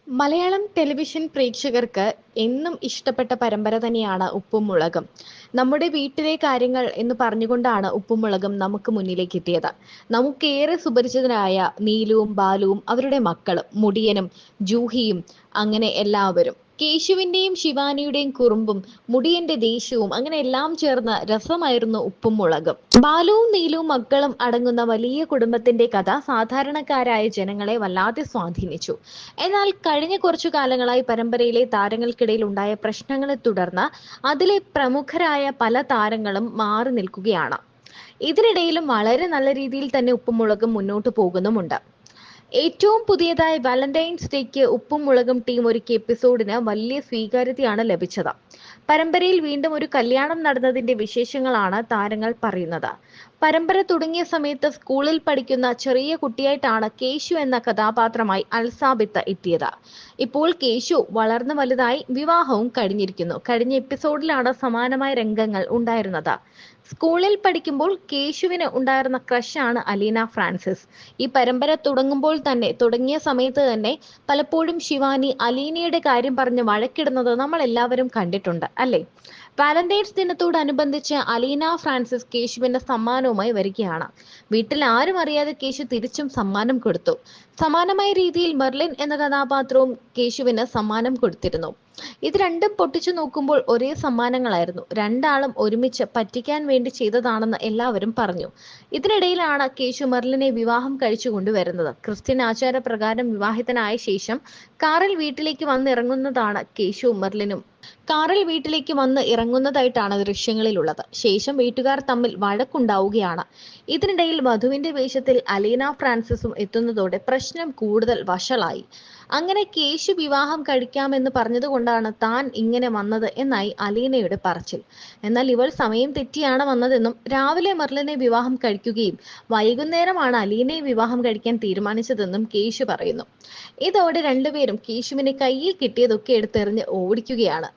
Malayalam television പ്രേക്ഷകർക്ക് എന്നും ഇഷ്ടപ്പെട്ട പരമ്പര തന്നെയാണ് ഉപ്പും മുളകും. നമ്മുടെ വീട്ടിലെ കാര്യങ്ങൾ എന്ന് പറഞ്ഞുകൊണ്ടാണ് ഉപ്പും മുളകും നമുക്ക് മുന്നിലേക്ക് എത്തിയത്. നമുക്കേറെ സുപരിചിതരായ നീലുവും ബാലുവും അവരുടെ മക്കളും മുടിയനും ജൂഹിയും അങ്ങനെ എല്ലാവരും. കേശുവിന്റെയും ശിവാനിയുടെയും കുറുമ്പും മുടിയന്റെ ദേഷ്യവും അങ്ങനെ എല്ലാം ചേർന്ന രസമായിരുന്നു ഉപ്പും മുളകും. ബാലുവും നീലുവും മക്കളും അടങ്ങുന്ന വലിയ കുടുംബത്തിന്റെ കഥ സാധാരണക്കാരായ ജനങ്ങളെ വല്ലാതെ സ്വാധീനിച്ചു. എന്നാൽ കഴിഞ്ഞ കുറച്ചു കാലങ്ങളായി പരമ്പരയിലെ താരങ്ങൾക്കിടയിൽ ഉണ്ടായ പ്രശ്നങ്ങളെ തുടർന്ന് അതിലെ പ്രമുഖരായ പല താരങ്ങളും മാറി നിൽക്കുകയാണ്. ഇതിനിടയിലും വളരെ നല്ല രീതിയിൽ തന്നെ ഉപ്പും മുളകും മുന്നോട്ട് പോകുന്നുമുണ്ട്. ഏറ്റവും പുതിയതായി വാലന്റൈൻസ് ഡേക്ക് ഉപ്പും മുളകും ടീം ഒരുക്കിയ എപ്പിസോഡിന് വലിയ സ്വീകാര്യതയാണ് ലഭിച്ചത്. പരമ്പരയിൽ വീണ്ടും ഒരു കല്യാണം നടന്നതിന്റെ വിശേഷങ്ങളാണ് താരങ്ങൾ പറയുന്നത്. പരമ്പര തുടങ്ങിയ സമയത്ത് സ്കൂളിൽ പഠിക്കുന്ന ചെറിയ കുട്ടിയായിട്ടാണ് കേശു എന്ന കഥാപാത്രമായി അൽസാബിത്ത് എത്തിയത്. ഇപ്പോൾ കേശു വളർന്നു വലുതായി വിവാഹവും കഴിഞ്ഞിരിക്കുന്നു. കഴിഞ്ഞ എപ്പിസോഡിലാണ് സമാനമായ രംഗങ്ങൾ ഉണ്ടായിരുന്നത്. സ്കൂളിൽ പഠിക്കുമ്പോൾ കേശുവിന് ഉണ്ടായിരുന്ന ക്രഷാണ് അലീന ഫ്രാൻസിസ്. ഈ പരമ്പര തുടങ്ങിയ സമയത്ത് തന്നെ പലപ്പോഴും ശിവാനി അലീനയുടെ കാര്യം പറഞ്ഞ് വഴക്കിടുന്നത് നമ്മൾ എല്ലാവരും കണ്ടിട്ടുണ്ട് അല്ലേ? വാലന്റൈൻസ് ദിനത്തോടനുബന്ധിച്ച് അലീന ഫ്രാൻസിസ് കേശുവിന്റെ സമ്മാനവുമായി വരികയാണ്. വീട്ടിൽ ആരും അറിയാതെ കേശു തിരിച്ചും സമ്മാനം കൊടുത്തു. സമാനമായ രീതിയിൽ മെർലിൻ എന്ന കഥാപാത്രവും കേശുവിന് സമ്മാനം കൊടുത്തിരുന്നു. ഇത് രണ്ടും പൊട്ടിച്ചു നോക്കുമ്പോൾ ഒരേ സമ്മാനങ്ങളായിരുന്നു. രണ്ടാളും ഒരുമിച്ച് പറ്റിക്കാൻ വേണ്ടി ചെയ്തതാണെന്ന് എല്ലാവരും പറഞ്ഞു. ഇതിനിടയിലാണ് കേശു മെർലിനെ വിവാഹം കഴിച്ചു കൊണ്ടുവരുന്നത്. ക്രിസ്ത്യൻ ആചാരപ്രകാരം വിവാഹിതനായ ശേഷം കാറിൽ വീട്ടിലേക്ക് വന്നിറങ്ങുന്നതാണ് കേശുവും മെർലിനും. കാറിൽ വീട്ടിലേക്ക് വന്ന് ഇറങ്ങുന്നതായിട്ടാണ് ദൃശ്യങ്ങളിലുള്ളത്. ശേഷം വീട്ടുകാർ തമ്മിൽ വഴക്കുണ്ടാവുകയാണ്. ഇതിനിടയിൽ വധുവിന്റെ വേഷത്തിൽ അലീന ഫ്രാൻസിസും എത്തുന്നതോടെ പ്രശ്നം കൂടുതൽ വഷളായി. അങ്ങനെ കേശു വിവാഹം കഴിക്കാമെന്ന് പറഞ്ഞതുകൊണ്ടാണ് താൻ ഇങ്ങനെ വന്നത് എന്നായി അലീനയുടെ പറച്ചിൽ. എന്നാൽ ഇവൾ സമയം തെറ്റിയാണ് വന്നതെന്നും രാവിലെ മെർലിനെ വിവാഹം കഴിക്കുകയും വൈകുന്നേരമാണ് അലീനയെ വിവാഹം കഴിക്കാൻ തീരുമാനിച്ചതെന്നും കേശു പറയുന്നു. ഇതോടെ രണ്ടുപേരും കേശുവിനെ കയ്യിൽ കിട്ടിയതൊക്കെ എടുത്തെറിഞ്ഞ് ഓടിക്കുകയാണ്.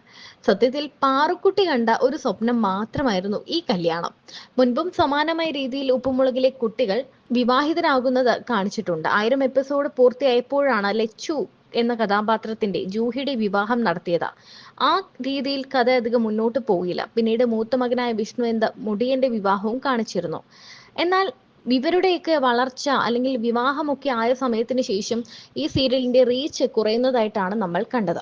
സത്യത്തിൽ പാറുക്കുട്ടി കണ്ട ഒരു സ്വപ്നം മാത്രമായിരുന്നു ഈ കല്യാണം. മുൻപും സമാനമായ രീതിയിൽ ഉപ്പുമുളകിലെ കുട്ടികൾ വിവാഹിതരാകുന്നത് കാണിച്ചിട്ടുണ്ട്. 1000 എപ്പിസോഡ് പൂർത്തിയായപ്പോഴാണ് ലച്ചു എന്ന കഥാപാത്രത്തിന്റെ ജൂഹിയുടെ വിവാഹം നടത്തിയത്. ആ രീതിയിൽ കഥ അധികം മുന്നോട്ട് പോയില്ല. പിന്നീട് മൂത്ത മകനായ വിഷ്ണു എന്ന മുടിയന്റെ വിവാഹവും കാണിച്ചിരുന്നു. എന്നാൽ ഇവരുടെയൊക്കെ വളർച്ച അല്ലെങ്കിൽ വിവാഹമൊക്കെ ആയ സമയത്തിന് ശേഷം ഈ സീരിയലിന്റെ റീച്ച് കുറയുന്നതായിട്ടാണ് നമ്മൾ കണ്ടത്.